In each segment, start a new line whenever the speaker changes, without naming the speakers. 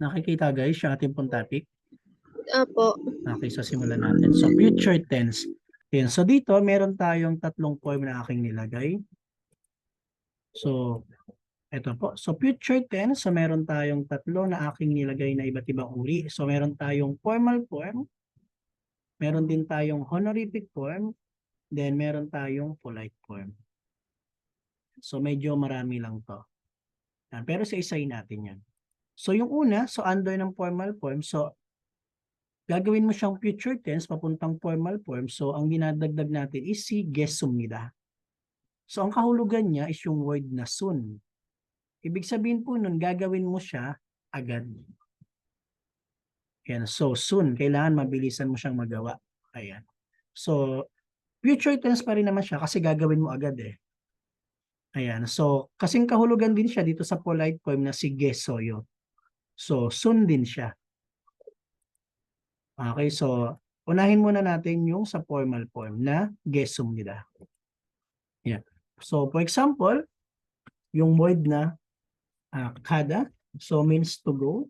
Nakikita guys yung ating pong topic.
Opo.
Okay, so simulan natin. So future tense. Yan. So dito meron tayong tatlong form na aking nilagay. So ito po. So future tense, so meron tayong tatlo na aking nilagay na iba't ibang uri. So meron tayong formal form, meron din tayong honorific form, then meron tayong polite form. So medyo marami lang to. Yan. Pero sa isayin natin yan. So yung una, so under ng formal form, so gagawin mo siyang future tense papuntang formal form. So ang dinadagdag natin is si gesumnida. So ang kahulugan niya is yung word na soon. Ibig sabihin po nun, gagawin mo siya agad. Yan. So soon, kailangan mabilisan mo siyang magawa. Ayan. So future tense pa rin naman siya kasi gagawin mo agad eh. Ayan. So kasing kahulugan din siya dito sa polite form na si gesoyo. So soon din siya. Okay, so unahin muna natin yung sa formal form na gesumnida. Yeah. So for example, yung word na kada, so means to go.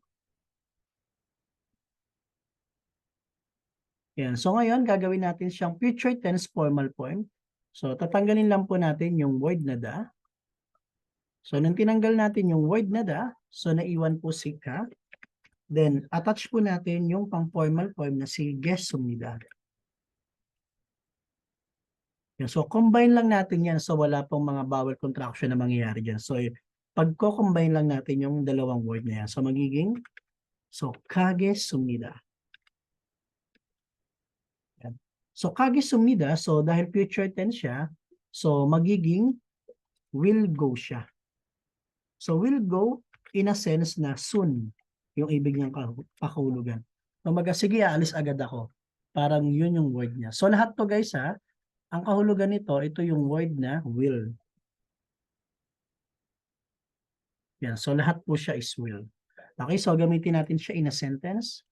Yan. So ngayon, gagawin natin siyang future tense formal form. So tatanggalin lang po natin yung word na da. So nung tinanggal natin yung word na da, so naiwan po si ka. Then attach po natin yung pang formal form na si gesumnida. Yan. So combine lang natin yan, so wala pong mga vowel contraction na mangyayari dyan. So pagko-combine lang natin yung dalawang word na yan. So magiging kage sumida. Yan. So kage sumida, so dahil future tense siya, so magiging will go siya. So will go in a sense na soon yung ibig niyang kahulugan. Kumaga, sige, aalis agad ako. Parang yun yung word niya. So lahat to guys ha, ang kahulugan nito, ito yung word na will. Yan. So lahat po siya is will. Okay, so gamitin natin siya in a sentence.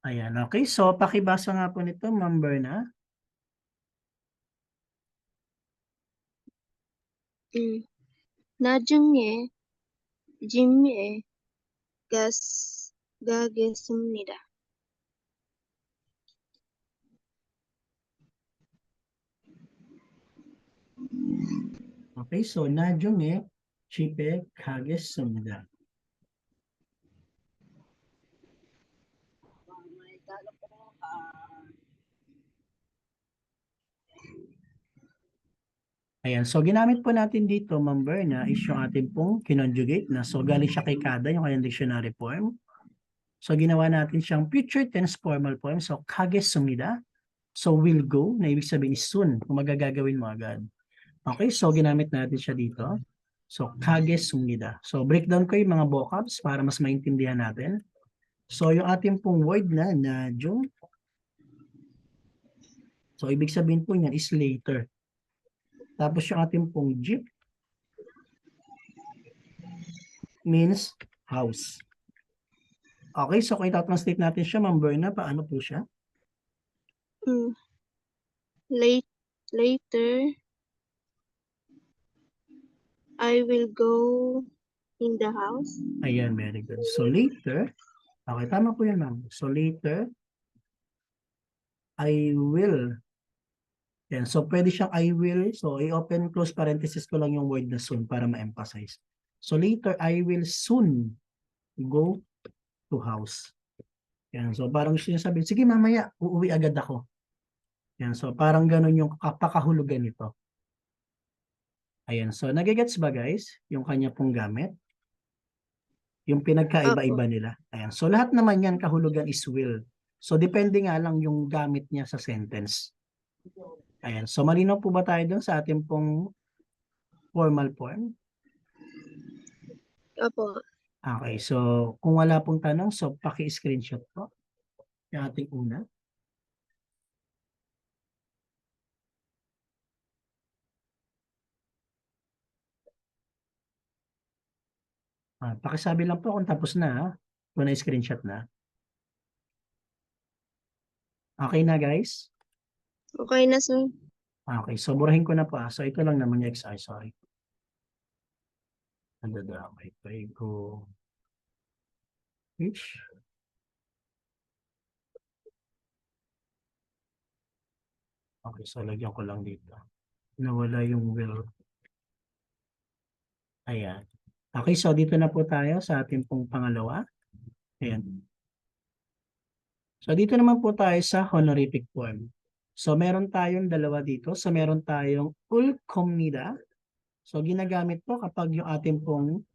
Ayan, okay. So pakibasa nga po nito, Ma'am Berna.
나중에 짐에 가겠습니다.
Okay, so 나중에 집에 가겠습니다. Ayan, so ginamit po natin dito, Ma'am Berna, is yung ating pong kinonjugate na. So galing siya kay kada, yung kanyang dictionary form. So ginawa natin siyang future tense formal form. So kagesumida. So will go, na ibig sabihin is soon, kung magagagawin mo agad. Okay, so ginamit natin siya dito. So kagesumida. So breakdown ko yung mga vocabs para mas maintindihan natin. So yung ating pong word na najung. So ibig sabihin po niyan is later. Tapos yung ating pong jeep means house. Okay, so kung itatranslate natin siya, Ma'am Berna, paano po siya?
Later, I will go in the house.
Ayan, very good. So later, okay, tama po yan, ma'am. So later, I will. Yan, so pwede siyang I will. So i-open close parenthesis ko lang yung word na soon para ma-emphasize. So later, I will soon go to house. Yan, so parang sinasabi, sige mamaya, uuwi agad ako. Yan, so parang ganun yung kapakahulugan nito. Ayan, so nagigets ba guys? Yung kanya pong gamit? Yung pinagkaiba-iba nila. Ayan. So lahat naman yan kahulugan is will. So depende nga lang yung gamit niya sa sentence. Ayan. So malinaw po ba tayo dun sa ating pong formal form?
Opo.
Okay. So kung wala pong tanong, so paki-screenshot po yung ating una. Pakisabi lang po kung tapos na, ha? Kung na-screenshot na. Okay na, guys?
Okay na, sir.
Okay, so burahin ko na po. So ito lang naman yung exercise, sorry. Nadadamay pa ko. Which? Okay, so lagyan ko lang dito. Nawala yung will. Ayan. Okay, so dito na po tayo sa ating pong pangalawa. Ayan. So dito naman po tayo sa honorific form. So meron tayong dalawa dito. So meron tayong ul comnida. So ginagamit po kapag yung ating pong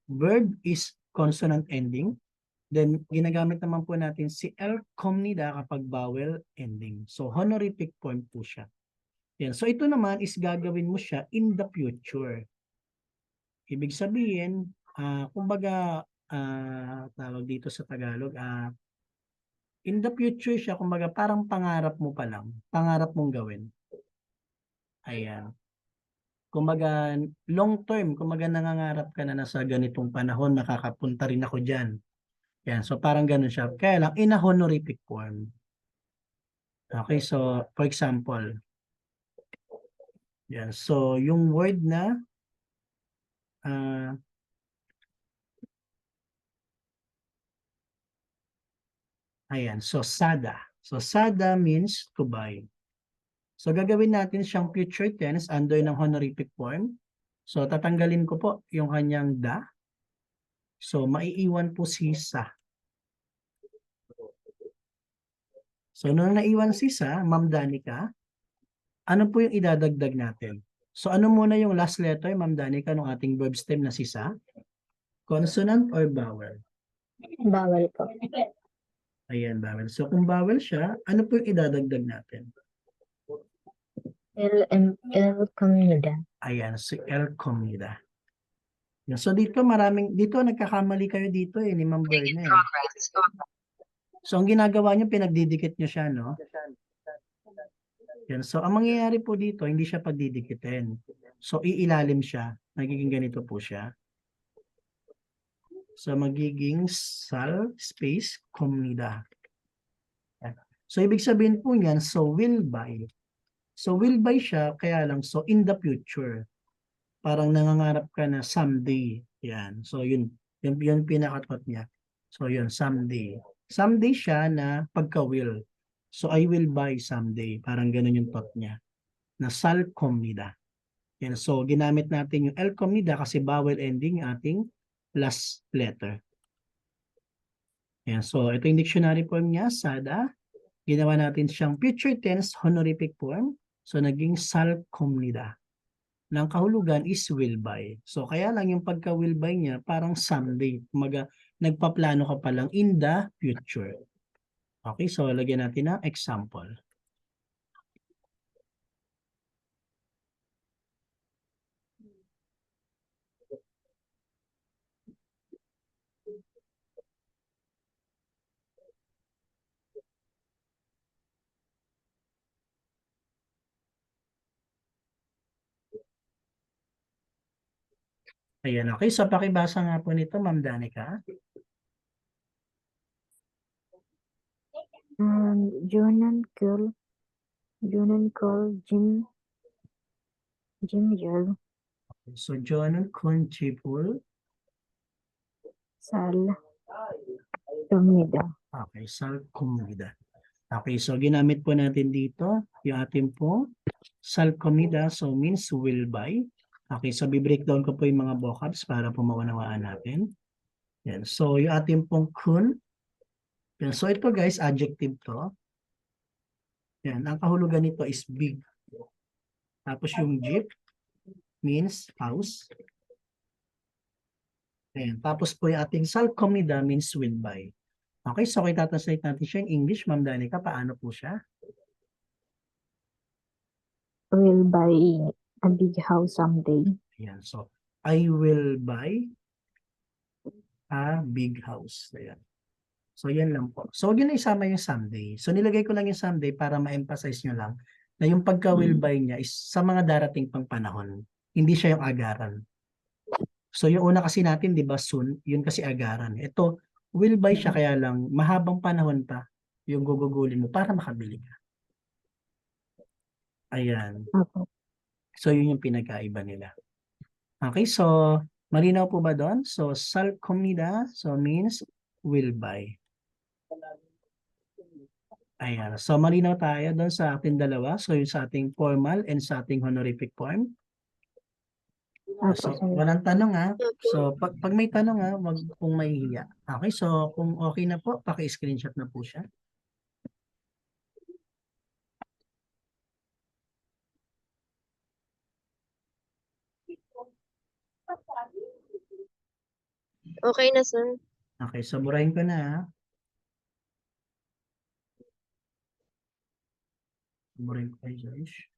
verb is consonant ending. Then ginagamit naman po natin si el comnida kapag vowel ending. So honorific form po siya. Yan. So ito naman is gagawin mo siya in the future. Ibig sabihin, kumbaga, tawag dito sa Tagalog, in the future siya, kumbaga parang pangarap mo pa lang, pangarap mong gawin. Ayan. Kumbaga, long term, kumbaga nangangarap ka na sa ganitong panahon, nakakapunta rin ako dyan. Yan, so parang ganun siya. Kaya lang, in a honorific form. Okay, so for example, yan, so yung word na, ayan, so sada. So sada means to buy. So gagawin natin siyang future tense under ng honorific form. So tatanggalin ko po yung kanyang da. So maiiwan po si sa. So nung naiwan si sa, Ma'am Danica, ano po yung idadagdag natin? So ano muna yung last letter, Ma'am Danica, ng ating verb stem na si sa? Consonant or vowel?
Bawal po.
Ayan, vowel. So kung vowel siya, ano po yung idadagdag natin?
El comida.
Ayan, si el comida. Yan. So dito dito nagkakamali kayo dito ni Ma'am Berna. So ang ginagawa niyo, pinagdidikit niyo siya, no? Yan. So ang mangyayari po dito, hindi siya pagdidikitin. So iilalim siya. Magiging ganito po siya. So magiging sal space comida. Yan. So ibig sabihin po niyan, so will buy. So will buy siya, kaya lang so in the future. Parang nangangarap ka na someday. Yan. So yun pinakatot niya. So yun, someday. Someday siya na pagka-will. So I will buy someday. Parang ganun yung thought niya. Na sal comnida. Yan. So ginamit natin yung el comnida kasi vowel ending yung ating last letter. Yan. So ito yung dictionary form niya, sada. Ginawa natin siyang future tense honorific form. So naging sal comnida. Ng kahulugan is will buy. So kaya lang yung pagka will buy niya parang someday. Kumaga nagpaplano ka pa lang in the future. Okay, so lagyan natin ng example. Ayan, okay. So pakibasa nga po nito, Ma'am Danica.
Junan call Jim Jel
So John Conchipul.
Sal comida.
Okay, sal comida. Okay, so ginamit po natin dito yung ating po sal comida, so means will buy. Okay, so bi-breakdown ko po yung mga vocabs para po maunawaan natin. Yan. So yung ating pong kun. Yan. So ito guys, adjective to. Yan. Ang kahulugan nito is big. Tapos yung jeep means house. Yan. Tapos po yung ating sal comida means will buy. Okay, so kaya translate natin siya in English, Ma'am Danica, paano po siya?
Will buy a big house someday.
Ayan, so I will buy a big house. Ayan. So yan lang po. So huwag yun na isama yung someday. So nilagay ko lang yung someday para ma-emphasize nyo lang na yung pagka will buy niya is sa mga darating pang panahon. Hindi siya yung agaran. So yung una kasi natin, di ba, soon, yun kasi agaran. Ito, will buy siya kaya lang mahabang panahon pa yung gugugulin mo para makabili ka. Ayan.
Opo.
So yun yung pinagkaiba nila. Okay, so malinaw po ba doon? So sal comida, so means will buy. Ayan. So malinaw tayo doon sa ating dalawa. So yung sa ating formal and sa ating honorific form.
Opo,
So
sir.
walang tanong ha.
Opo.
So pag may tanong ha, wag pong mahihiya. Okay, so kung okay na po, paki-screenshot na po siya.
Okay na, sir.
Okay, so burahin ko na ha. Burahin ko kay Joyce.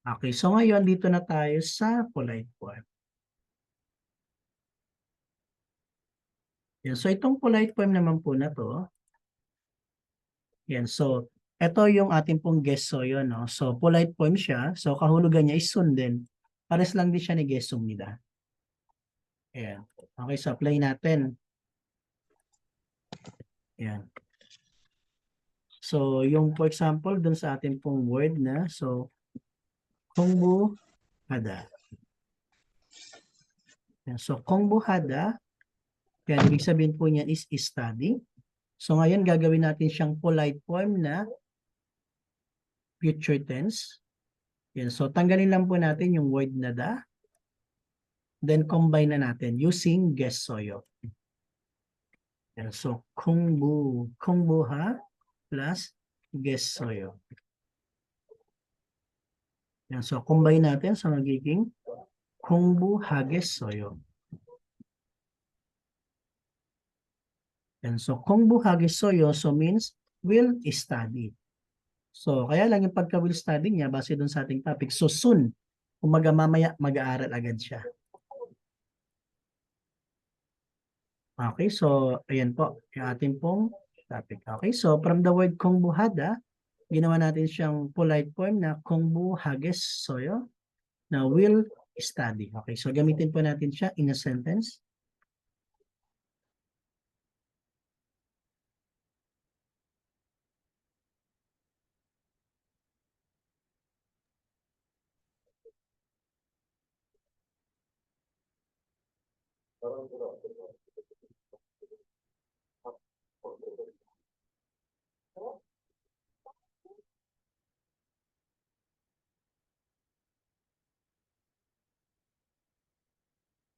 Okay, so ngayon dito na tayo sa polite form. Yan, so itong polite form naman po na to. Yan, so ito yung ating pong gesso yun, no? So polite form siya. So kahulugan niya is sundin. Pares lang din siya ni gessong nila. Ayan. Okay, so apply natin. Ayan. So yung for example dun sa ating pong word na so kongbu hada. Yan, so kongbu hada, yan ibig sabihin po niyan is study. So ngayon gagawin natin siyang polite form na future tense. Yan, so tanggalin lang po natin yung word na da. Then combine na natin using gessoyo. Yan, so kongbuha plus gessoyo. Yan, so combine natin sa magiging kongbuha gessoyo. Yan, so kongbuha gessoyo so means will study. So kaya lang yung pagka will study niya base dun sa ating topic. So soon, kumaga mamaya mag-aaral agad siya. Okay, so ayan po, yung ating pong topic. Okay, so from the word kongbuhada, ginawa natin siyang polite form na kongbuhages soyo na will study. Okay, so gamitin po natin siya in a sentence.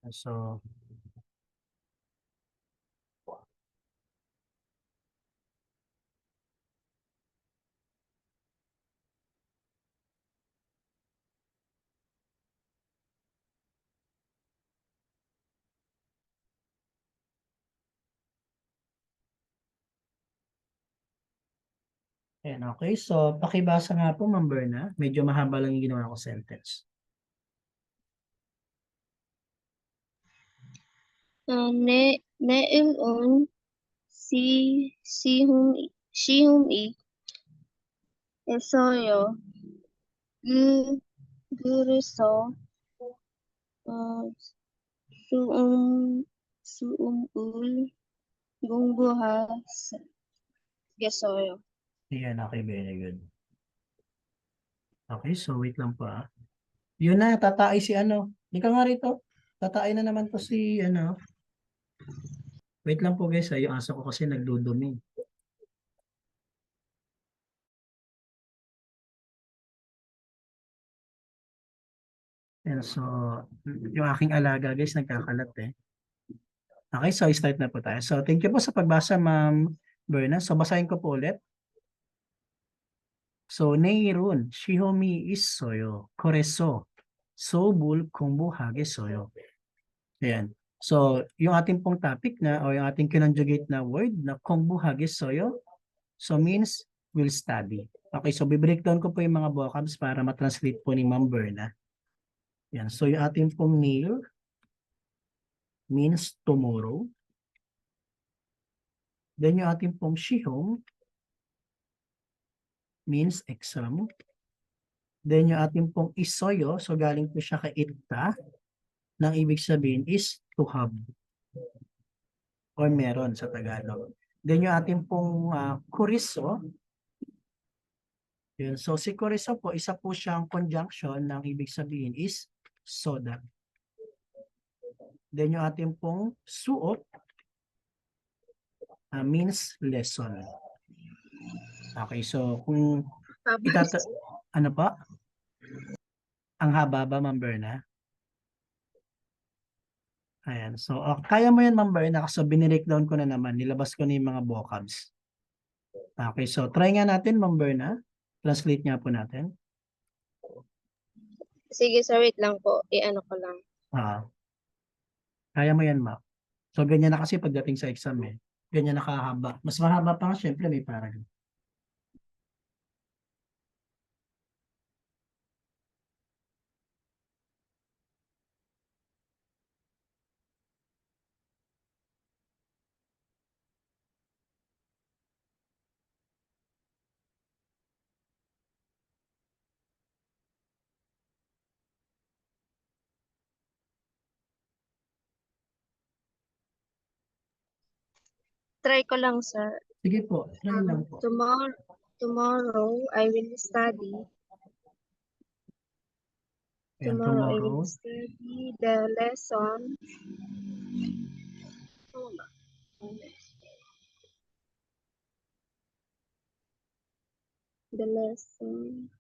So, ayan, okay. So, pakibasa nga po, Ma'am Berna. Medyo mahaba lang yung ginawa ko sentence.
Neil si Shihum Esoyo Guriso Suum Suumul Gungbuha Gesoyo.
Ayan, okay, very good. Okay, so wait lang po ah. Yun na, tatay si ano. Hindi ka nga rito. Tatay na naman to si ano. Wait lang po guys, yung aso ko kasi nagdudumi. And so, yung aking alaga guys, nagkakalat eh. Okay, so start na po tayo. So, thank you po sa pagbasa, Ma'am Berna. So, basahin ko po ulit. So, Neirun, Shihomi is soyo, Koreso, Sobul Kumbuhage soyo. Ayan. So, yung ating pong topic na o yung ating kinonjugate na word na Kumbuhage soyo, so means will study. Okay, so bibreakdown ko po yung mga vocabs para matranslate po ni Ma'am Berna. Yan. So, yung ating pong Neil means tomorrow. Then yung ating pong Shihom means exam. Then yung ating pong isoyo, so galing po siya kay ita, nang ibig sabihin is to have or meron sa Tagalog. Then yung ating pong kuriso, yun. So si kuriso po, isa po siyang conjunction ng ibig sabihin is so that. Then yung ating pong suot means lesson. Okay, so kung ano pa? Ang haba ba, Ma'am Berna? Ayan. So, kaya mo yan, Ma'am Berna. So, binirake-down ko na naman. Nilabas ko na yung mga vocabs. Okay, so try nga natin, Ma'am Berna. Translate nga po natin.
Sige, sir, wait lang po. I-ano ko lang.
Kaya mo yan, Ma'am. So, ganyan na kasi pagdating sa exam eh. Ganyan nakahaba. Mas mahaba pa nga, syempre may paragraph.
Try ko lang, sir.
Sige po, try lang po.
Tomorrow I will study.
Ayan,
Tomorrow I
tomorrow.
will study the lesson. The lesson.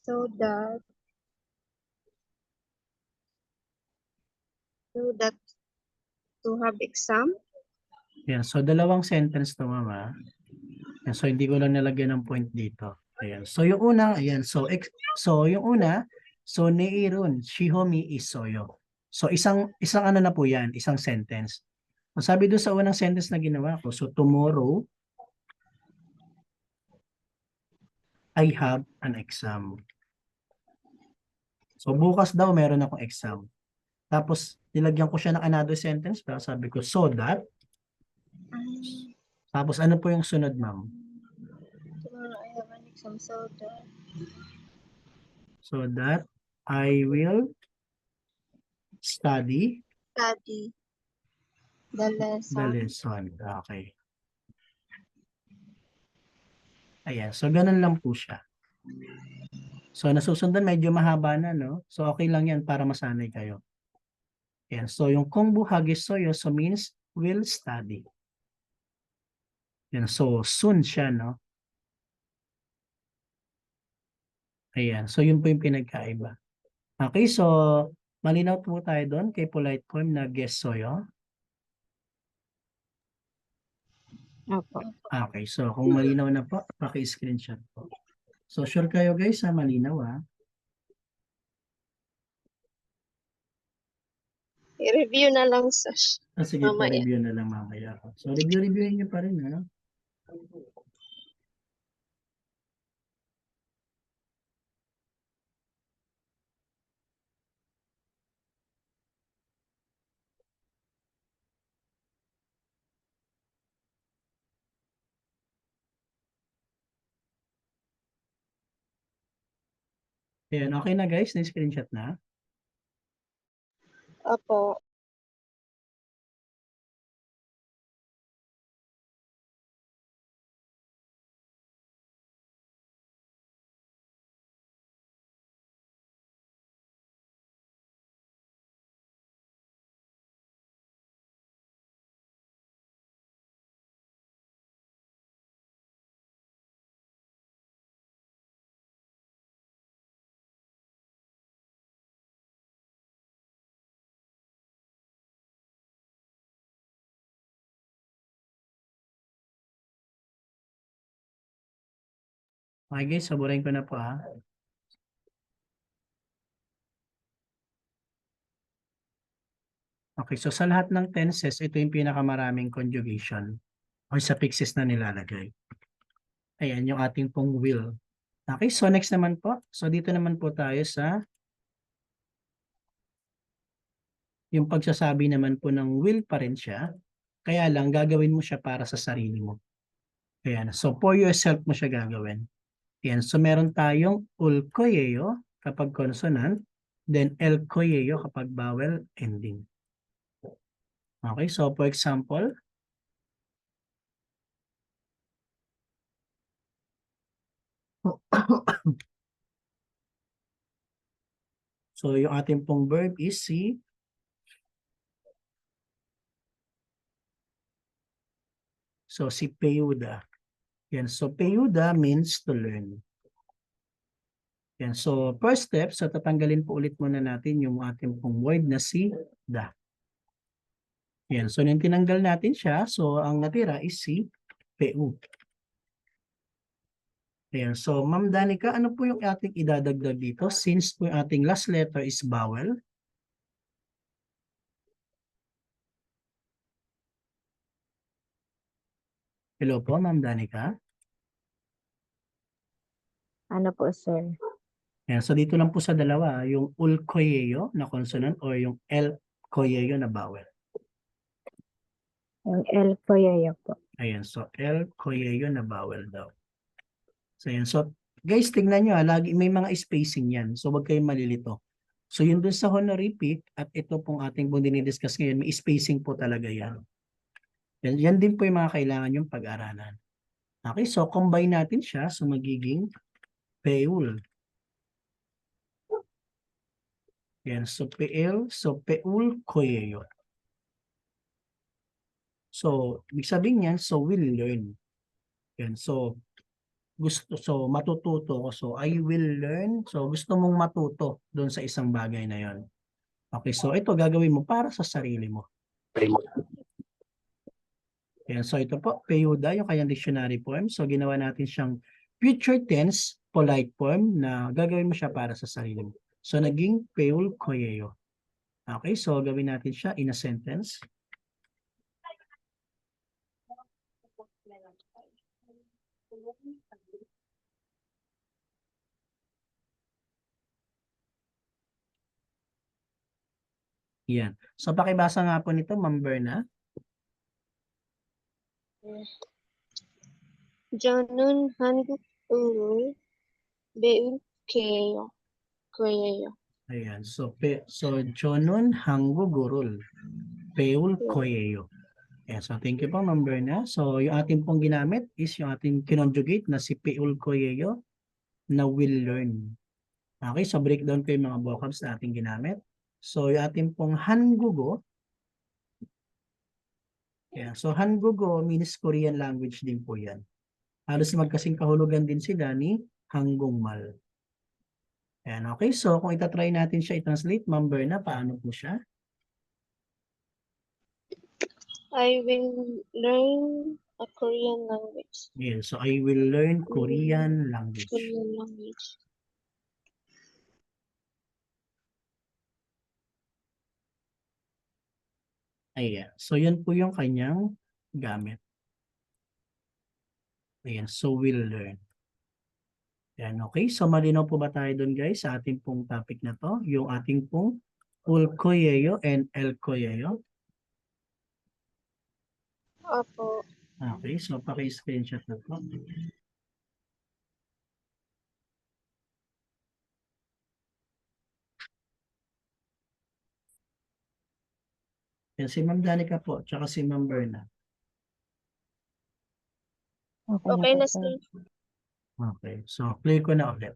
So that to have exam.
Ayan, so dalawang sentence to, Mama. Ayan, so hindi ko lang nalagyan ng point dito. Ayan. So yung una, ayan, so yung una, so neirun shihomi isoyo. So isang ano na po 'yan, isang sentence. So sabi doon sa unang sentence na ginawa ko, so tomorrow I have an exam. So bukas daw meron akong exam. Tapos nilagyan ko siya ng another sentence, pero sabi ko so that. Tapos ano po yung sunod, Ma'am?
Tomorrow I have an exam, so
that I will study
the lesson.
the lesson. Okay. Ayan. So, ganun lang po siya. So, nasusundan medyo mahaba na, no? So, okay lang yan para masanay kayo. Ayan. So, yung kongbu hagisoyo, so means will study. Ayan. So, soon siya, no? Ayan. So, yun po yung pinagkaiba. Okay. So, malinaw po tayo doon kay polite form na gesoyo.
Opo.
Okay. So, kung malinaw na po, paki-screenshot po. So, sure kayo guys, malinaw, ha?
I-review na lang sa
Sige,
mamaya.
pa-review na lang mamaya. So, reviewin nyo pa rin, ha? Ayan, okay na guys, na-screenshot na.
Opo.
Okay guys, saburin ko na po, ha. Okay, so sa lahat ng tenses, ito yung pinakamaraming conjugation o suffixes na nilalagay. Ayan, yung ating pong will. Okay, so next naman po. So dito naman po tayo sa yung pagsasabi naman po ng will pa rin siya. Kaya lang, gagawin mo siya para sa sarili mo. Ayan, so for yourself mo siya gagawin. Yan. So, meron tayong ulkoyeo kapag consonant, then elkoyeo kapag vowel ending. Okay, so for example, so yung ating pong verb is si. So, si Peyuda. Yan. So, Peyuda means to learn. Yan. So, first step, so tatanggalin po ulit muna natin yung ating pong word na si da. Yan. So, nung tinanggal natin siya, so ang natira is si Peu. Ayan. So, Ma'am Danica, ano po yung ating idadagdag dito? Since po yung ating last letter is vowel. Hello po, Ma'am Danica.
Ano po, sir?
Ayan. So, dito lang po sa dalawa, yung ulkoyeo na consonant or yung elkoyeo na vowel.
Yung L ko yayo po.
Ayan. So, elkoyeo na vowel daw. So, ayan. So, guys, tingnan nyo, lagi may mga spacing yan. So, wag kayong malilito. So, yun dun sa honorific at ito pong ating pong dinidiscuss ngayon, may spacing po talaga yan. Yan din po yung mga kailangan yung pag-aralan. Okay, so combine natin siya. So, magiging Peul. Yan, so Peul, so Peul Koyeo. So, ibig sabihin yan, so will learn. Yan, so matututo ko. So, I will learn. So, gusto mong matuto doon sa isang bagay na yon. Okay, so ito gagawin mo para sa sarili mo. Yan, so ito po, Peyuda, yung kanyang dictionary form. So, ginawa natin siyang future tense, polite form na gagawin mo siya para sa sarili mo. So, naging Peul Koyeo. Okay, so gawin natin siya in a sentence. Yan. So, pakibasa nga po nito, Ma'am Berna.
저는 한국어를 배울 거예요.
Ayan. So, Jonun Hanggugurul. Peul Koyeo. Ayan. So, thank you po, Ma'am Berna. So, yung ating pong ginamit is yung ating kinonjugate na si Peul Koyeo na will learn. Okay, so breakdown ko yung mga vocabs na ating ginamit. So, yung ating pong Hangugo. Yeah, so Hangugo means Korean language din po yan. Halos magkasing kahulugan din sila ni Hanggungmal. Ayan, okay, so kung itatry natin siya i-translate, Ma'am Berna, paano po siya?
I will learn a Korean language.
Yeah, so I will learn Korean language.
Korean language.
Ayan, so yun po yung kanyang gamit. Ayan, so will learn. Ayan, okay, so malinaw po ba tayo dun guys sa ating pong topic na to? Yung ating pong ulkoyeo and elkoyeo.
Opo.
Okay, so paki-screenshot na po. Yan, si Ma'am Danica po, tsaka si Ma'am Berna.
Okay
na
na,
po, sir.
sir.
Okay, so clear ko na ulit.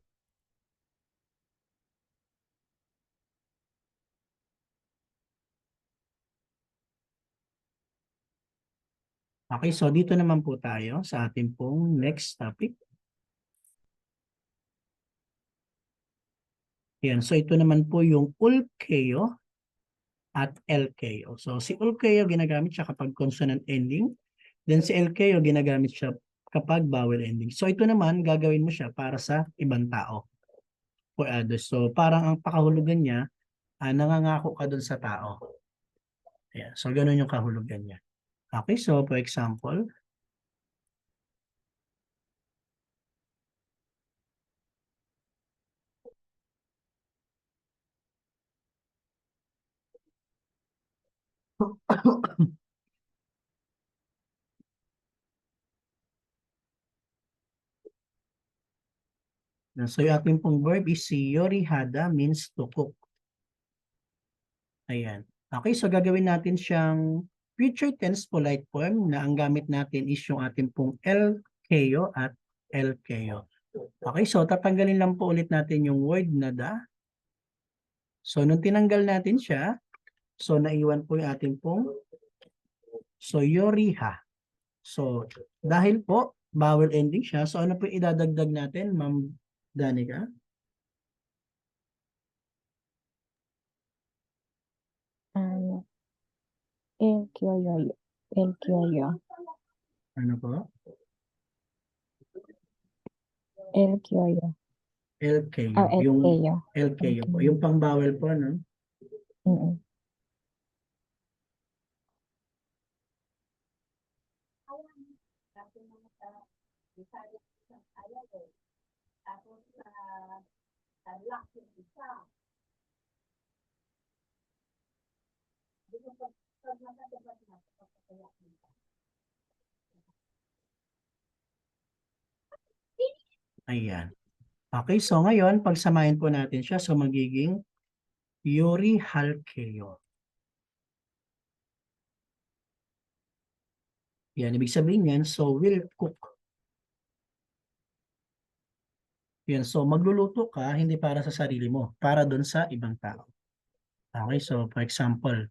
Okay, so dito naman po tayo sa ating pong next topic. Yan, so ito naman po yung ulkeo at LKO. So si ulkeo ginagamit siya kapag consonant ending, then si LKO ginagamit siya kapag vowel ending. So ito naman gagawin mo siya para sa ibang tao for others. So parang ang pakahulugan niya, nangangako ka dun sa tao. Ayan, so ganun yung kahulugan niya. Okay, so for example, So yung ating pong verb is si yorihada means to cook. Ayan. Okay, so gagawin natin siyang future tense polite form na ang gamit natin is yung ating pong LKO at LKO. Okay, so tatanggalin lang po ulit natin yung word na da. So nung tinanggal natin siya, so naiwan po yung ating pong so yoriha. So dahil po vowel ending siya, so ano po yung idadagdag natin, Ma'am Danica?
El kyoyo. El kyoyo.
Ano po?
El kyoyo.
LKO.
Ah, el
Yung
kyo.
LKO po.
LKO.
Yung pang vowel po, no?
Mm.
Ayan. Okay, so ngayon, pagsamahin po natin siya, so magiging Yuri Halkeo. Yan, ibig sabihin yan, so will cook. Yan, so magluluto ka, hindi para sa sarili mo, para doon sa ibang tao. Okay, so for example,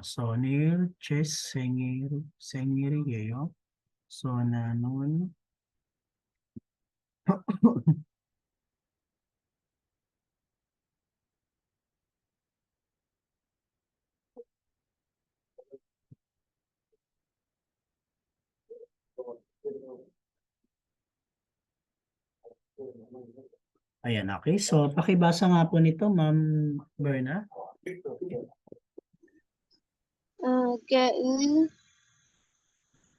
so Neil, Chess, Sengiri, so nanon, ayan, okay. So, pakibasa nga po nito, Ma'am Berna.
Gaul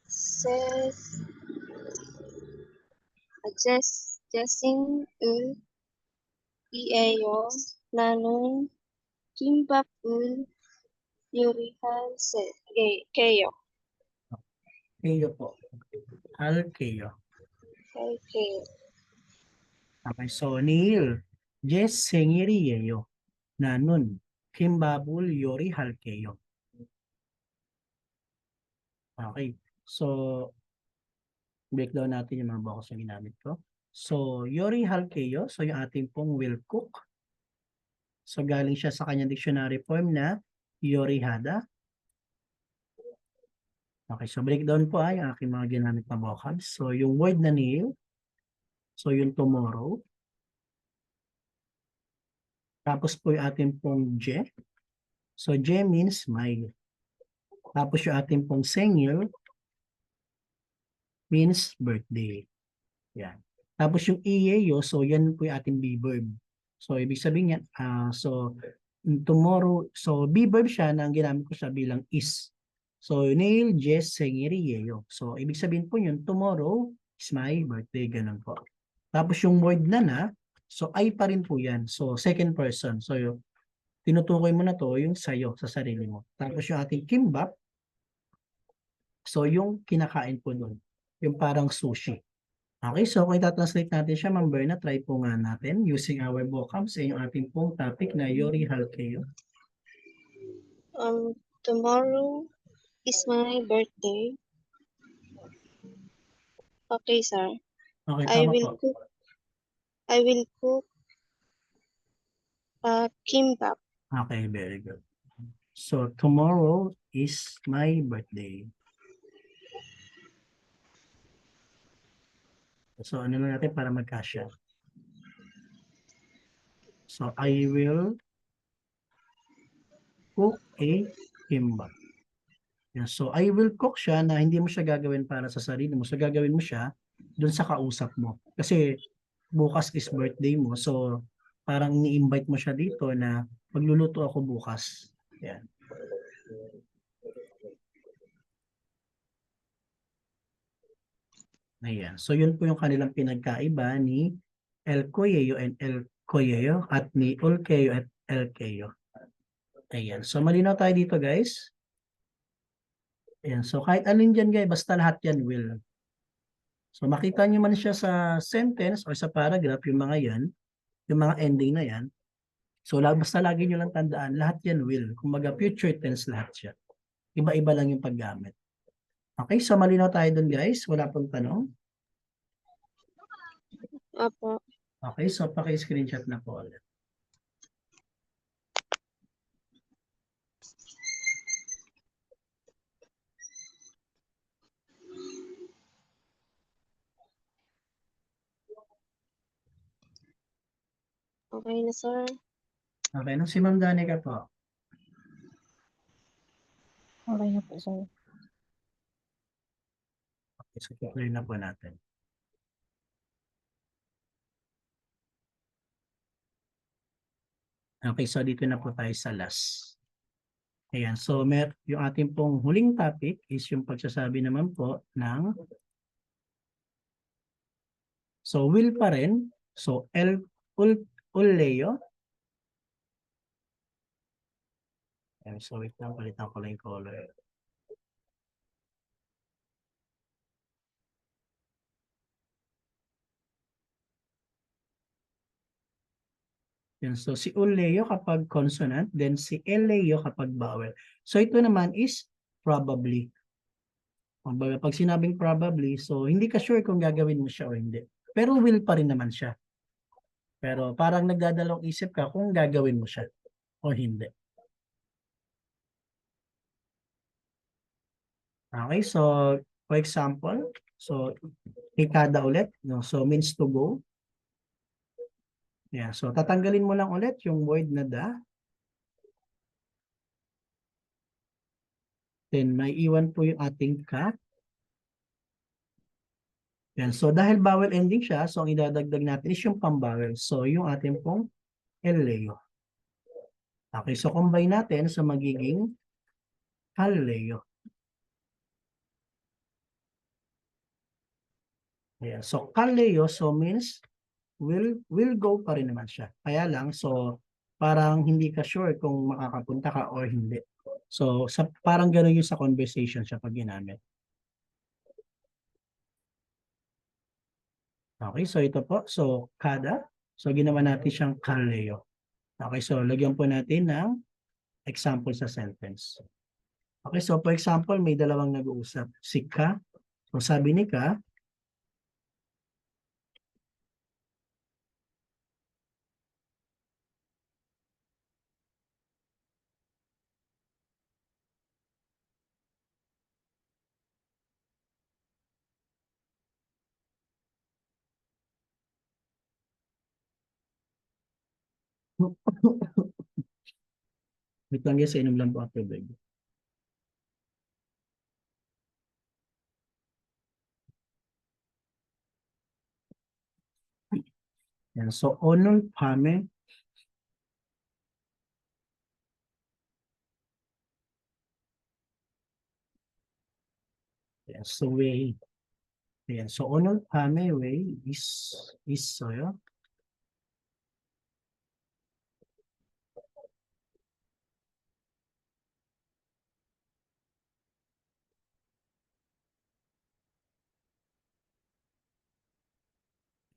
says Jessing Ieo Nanun Kimbap Yurihal se Keyo.
Keyo po. Halkeo.
Okay.
Okay, so Neil, Jess, Sengiri, nanon, Kimbabul, Yori, Halkeo. Okay, so breakdown natin yung mga vocals na ginamit ko. So, Yori Halkeo, so yung ating pong will cook. So, galing siya sa kanyang dictionary form na Yori Hada. Okay, so breakdown po yung aking mga ginamit na vocals. So, yung word na Neil, so yung tomorrow. Tapos po yung ating pong Je. So, Je means my. Tapos yung ating pong Sengil means birthday. Yan. Tapos yung iyeyo, so yan po yung ating be verb. So ibig sabihin yan, tomorrow, so be verb siya na ang ginamit ko siya bilang is. So Neil, Jess, Sengiri, Yeyo. So ibig sabihin po yun, tomorrow is my birthday, ganun po. Tapos yung word na, so I pa rin po yan. So second person. So tinutukoy mo na to yung sayo, sa sarili mo. Tapos yung ating kimbap, so yung kinakain po nun. Yung parang sushi. Okay, so kung itatranslate natin siya, Ma'am Berna, try po nga natin using our vocabs sa yung ating pong topic na Yori Halkeo.
Tomorrow is my birthday. Okay, sir.
Okay,
I
tama
will
po.
cook. I will cook kimbap.
Okay, very good. So, tomorrow is my birthday. So, ano na natin para magkasya? So, I will cook a kimbap. Yan. So, I will cook siya na hindi mo siya gagawin para sa sarili mo. So, gagawin mo siya dun sa kausap mo. Kasi, bukas is birthday mo. So, parang ni-invite mo siya dito na magluluto ako bukas. Yan. Ayan. So, yun po yung kanilang pinagkaiba ni El Coello and El Coello at ni Ulqueo at El Coello. Ayan. So, malinaw tayo dito, guys. Ayan. So, kahit alin dyan, guys, basta lahat yan will. So, makita nyo man siya sa sentence or sa paragraph, yung mga yan, yung mga ending na yan. So, basta lagi nyo lang tandaan, lahat yan will. Kumbaga, future tense lahat siya. Iba-iba lang yung paggamit. Okay, so malinaw tayo dun, guys. Wala pong tanong.
Opo.
Okay, so paki-screenshot na po ulit.
Okay na, sir.
Okay, nung si Ma'am Danica po.
Okay na po, sir.
Okay, so clear na po natin. Okay, so dito na po tayo sa last. Ayan, so yung ating pong huling topic is yung pagsasabi naman po ng so will pa rin. So Ulleo. Ayan, so wait lang, palitan ko lang yung color. Yan, so si Ulleo kapag consonant, then si Eleo kapag vowel. So ito naman is probably. Kumbaga, pag sinabing probably, so hindi ka sure kung gagawin mo siya o hindi. Pero will pa rin naman siya. Pero parang nagdadalawang isip ka kung gagawin mo siya o hindi. Okay, so for example, so ikada ulit, no? So means to go. Yeah, so tatanggalin mo lang ulit yung word na da. Then may iwan po yung ating ka. Yan, so dahil vowel ending siya, so ang idadagdag natin is yung pambawel. So yung ating pong eleo. Okay, so combine natin sa magiging haleo. Ayan, so kaleo, so means will go pa rin naman siya. Kaya lang, so parang hindi ka sure kung makakapunta ka or hindi. So parang gano'n yung sa conversation siya pag ginamit. Okay, so ito po. So kada. So ginawa natin siyang kaleo. Okay, so lagyan po natin ng example sa sentence. Okay, so for example, may dalawang nag-uusap. Si Ka. So sabi ni Ka, wait lang guys, inom lang po ako tubig. Yan, so onol pame. Yan, so way. Yan, so onol pame way is soyo.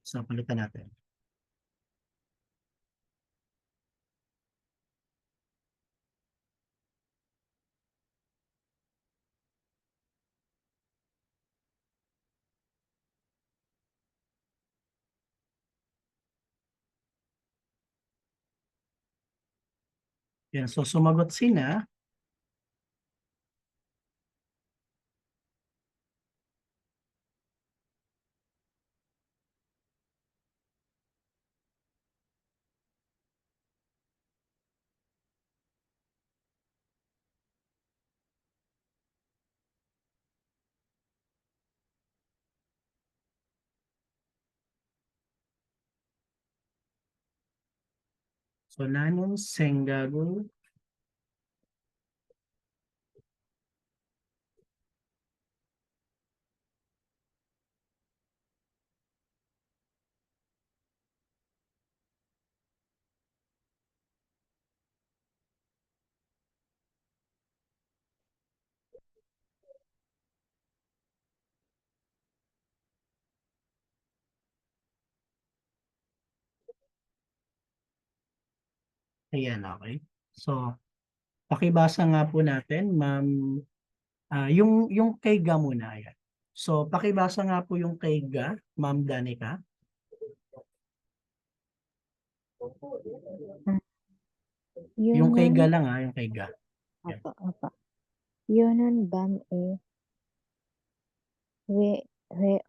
So palitan natin. Yan, so sumagot sina. So, nanon sengagu. Ayan, okay. So, pakibasa nga po natin, ma'am. Yung kay Ga muna. Ayan. So, pakibasa nga po yung kay Ga, ma'am Danica. Yung kay Ga
Yunun,
lang yung kay Ga. Ayan.
apa. Yunun bam we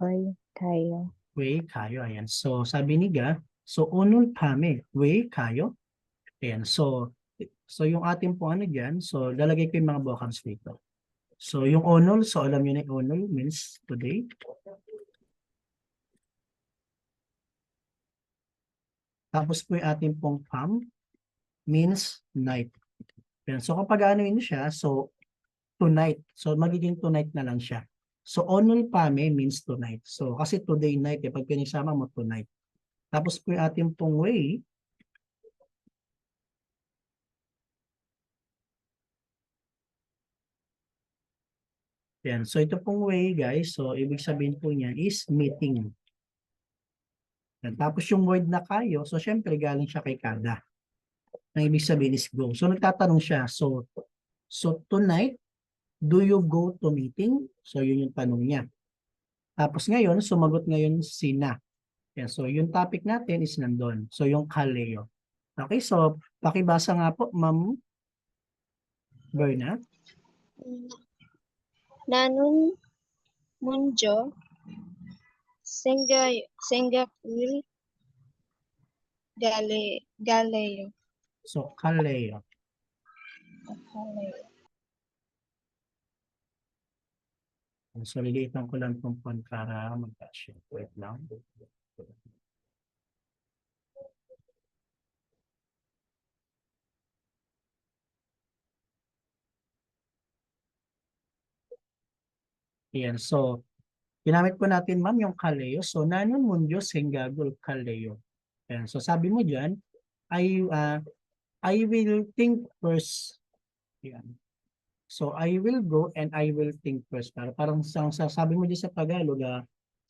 oy kayo.
Way kayo. Ayan. So, sabi ni Ga, so, unul pame, way kayo. Ayan. So yung ating po ano dyan, so lalagay ko yung mga vocabs dito. So yung onol, so alam nyo na yung onol means today. Tapos po yung ating pong pam means night. Ayan. So kapag ano yun siya, so tonight. So magiging tonight na lang siya. So onol pame means tonight. So kasi today night, pag pinisama mo tonight. Tapos po yung ating pong way, yan. So ito pong way guys, so ibig sabihin po niyan is meeting. Yan. Tapos yung word na kayo, so syempre galing siya kay kada. Ang ibig sabihin is go. So nagtatanong siya, so tonight, do you go to meeting? So yun yung tanong niya. Tapos ngayon, sumagot ngayon si na. Yan. So yung topic natin is nandun. So yung kaleo. Okay, so pakibasa nga po, Ma'am Berna.
Nanon munjo sengakul galeyo.
So kaleo. So liliitan ko lang itong font para mag-share. Wait lang. Ayan, so ginamit po natin ma'am yung kaleo. So nanon munjo senggagol kaleo. Ayan, so sabi mo dyan, I will think first. Ayan. So I will go and I will think first. Parang sabi mo dyan sa Tagalog,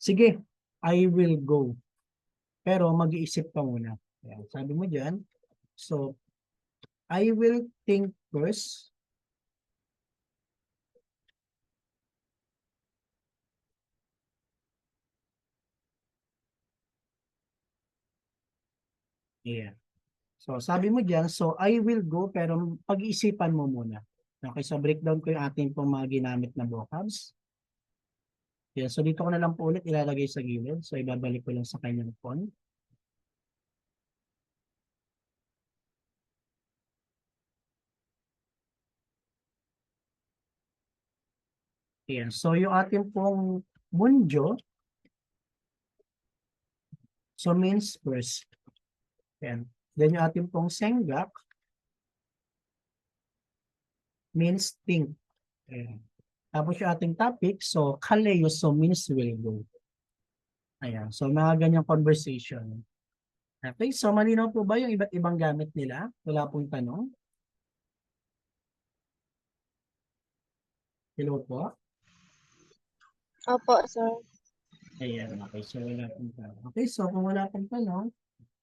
sige, I will go. Pero mag-iisip ka muna. Ayan, sabi mo dyan, so I will think first. Yeah. So sabi mo dyan, so I will go pero pag-iisipan mo muna. Okay, so breakdown ko yung ating pong mga ginamit na vocabs. Yeah, so dito ko na lang po ulit ilalagay sa gilid. So ibabalik ko lang sa kanyang font. Ayan. So yung ating pong munjo, so means first. Ayan. Then yung ating pong senggak means think. Ayan. Tapos yung ating topic, so kaleo, so means will go. Ayan. So mga ganyang conversation. Okay, so malinaw po ba yung iba't ibang gamit nila? Wala pong tanong. Hello po.
Opo, sir.
Ayan, okay. So wala pong tanong. Okay, so kung wala pong tanong,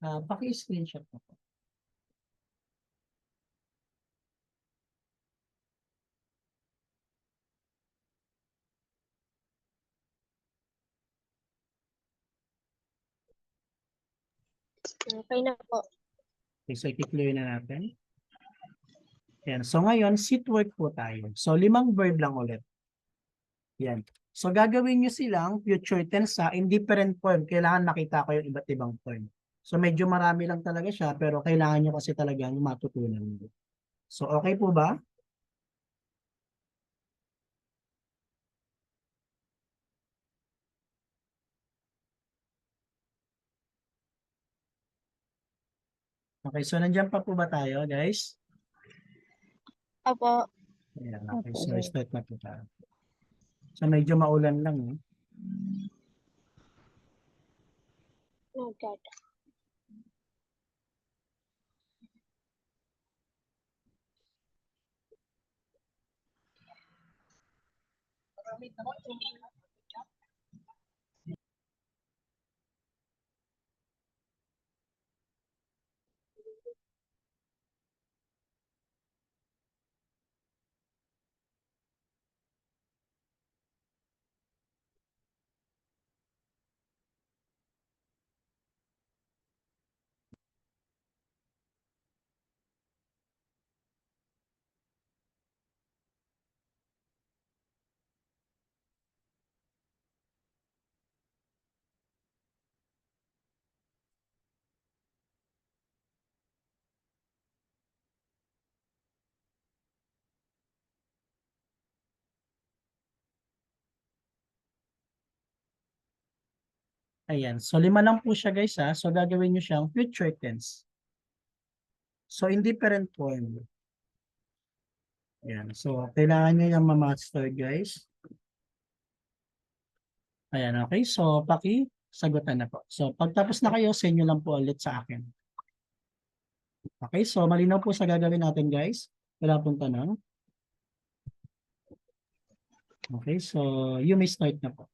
paki-screenshot po.
Okay na po.
Okay, so i-clear na natin. Ayan. So ngayon, sit work po tayo. So 5 verb lang ulit. Yan. So gagawin nyo silang future tense sa indifferent form. Kailangan makita ko yung iba't ibang form. So medyo marami lang talaga siya pero kailangan nyo kasi talaga matutunan nyo. So okay po ba? Okay, so nandiyan pa po ba tayo, guys?
Opo.
Ayan, okay.
Opo,
So,
sir.
start na po tayo. So, medyo maulan lang. Eh.
Oh God.
Ayan. So, 5 lang po siya, guys, ha? So, gagawin nyo siyang future tense. So, indifferent form. Ayan. So, kailangan nyo yung ma-master, guys. Ayan, okay. So, sagutan na po. So, pagtapos na kayo, send nyo lang po ulit sa akin. Okay, so malinaw po sa gagawin natin, guys. Wala pong tanong. Okay, so you may start na po.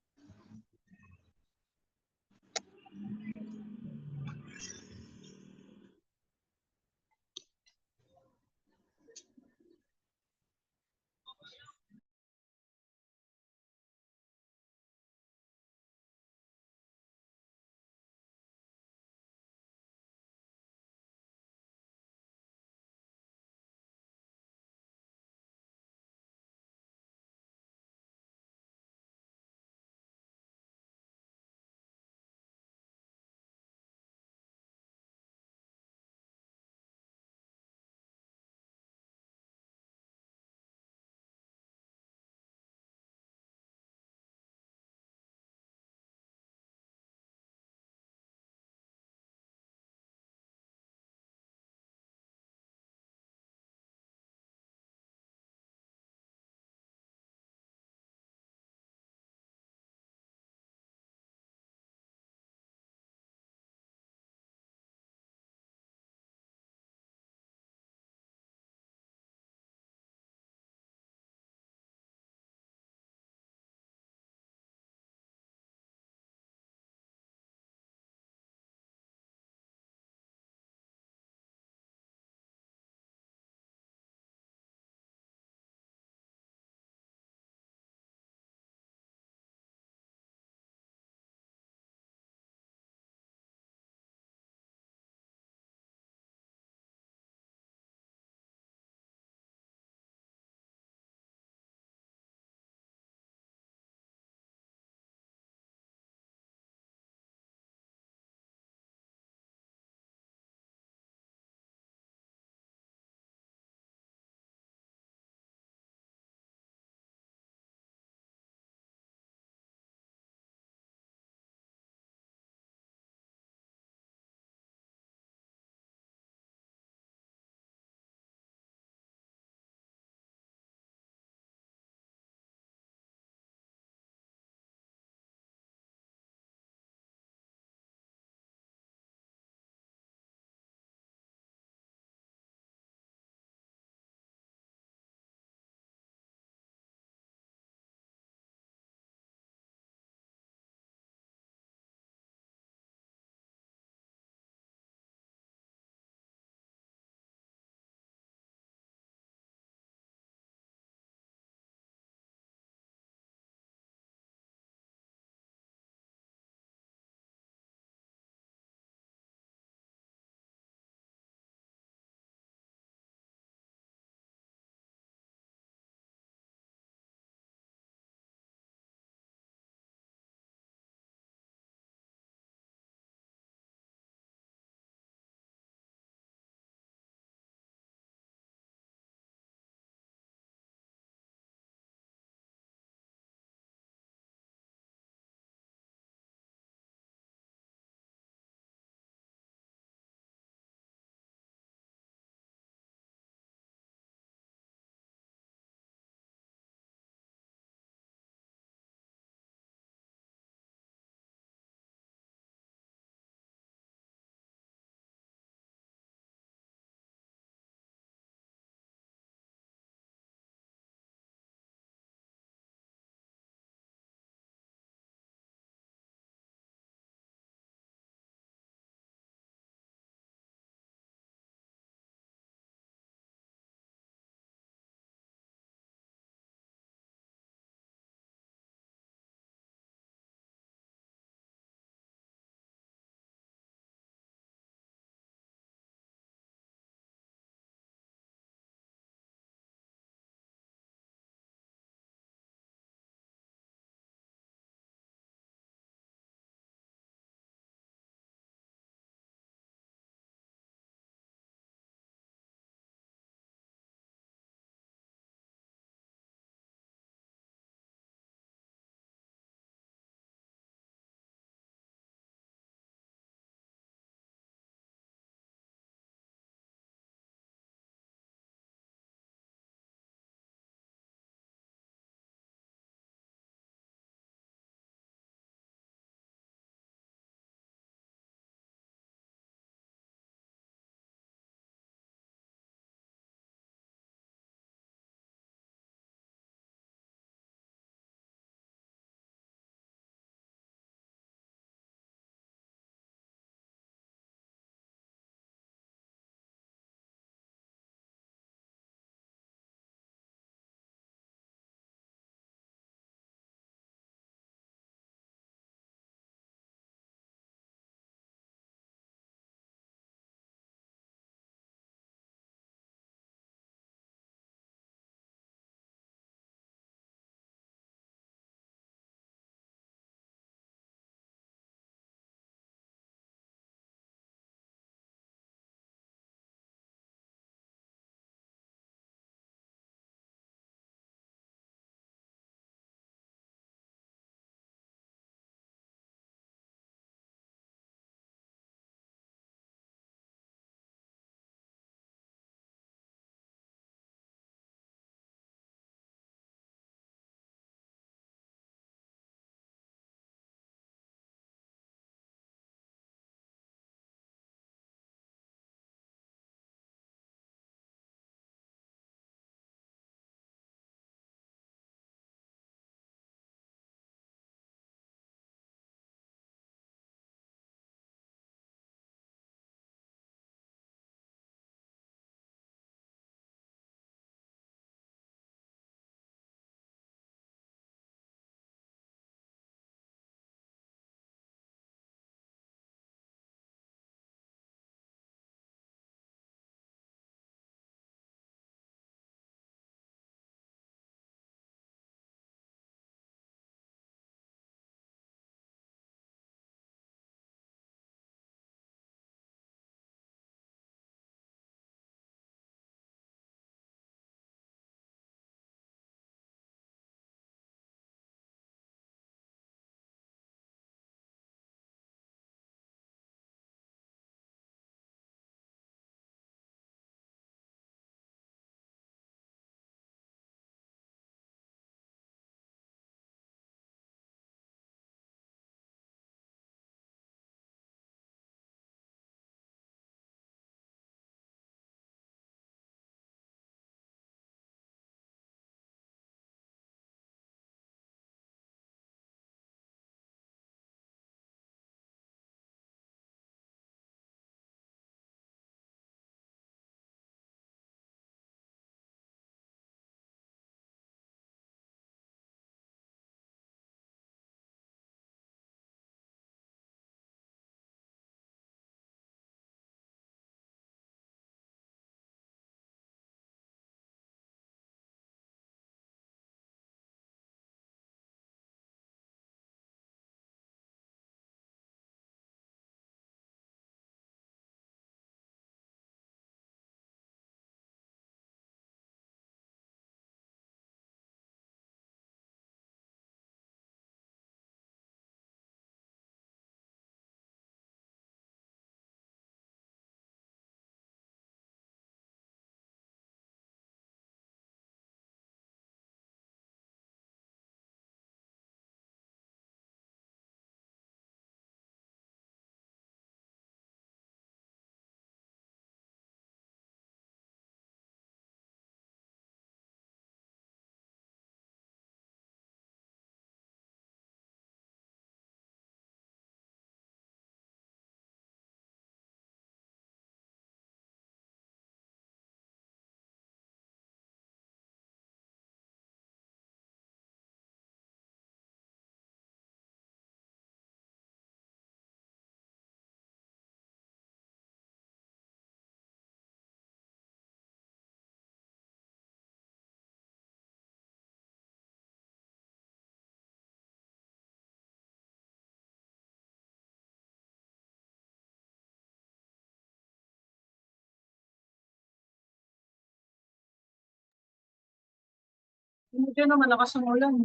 Hindi naman malakas ang ulan.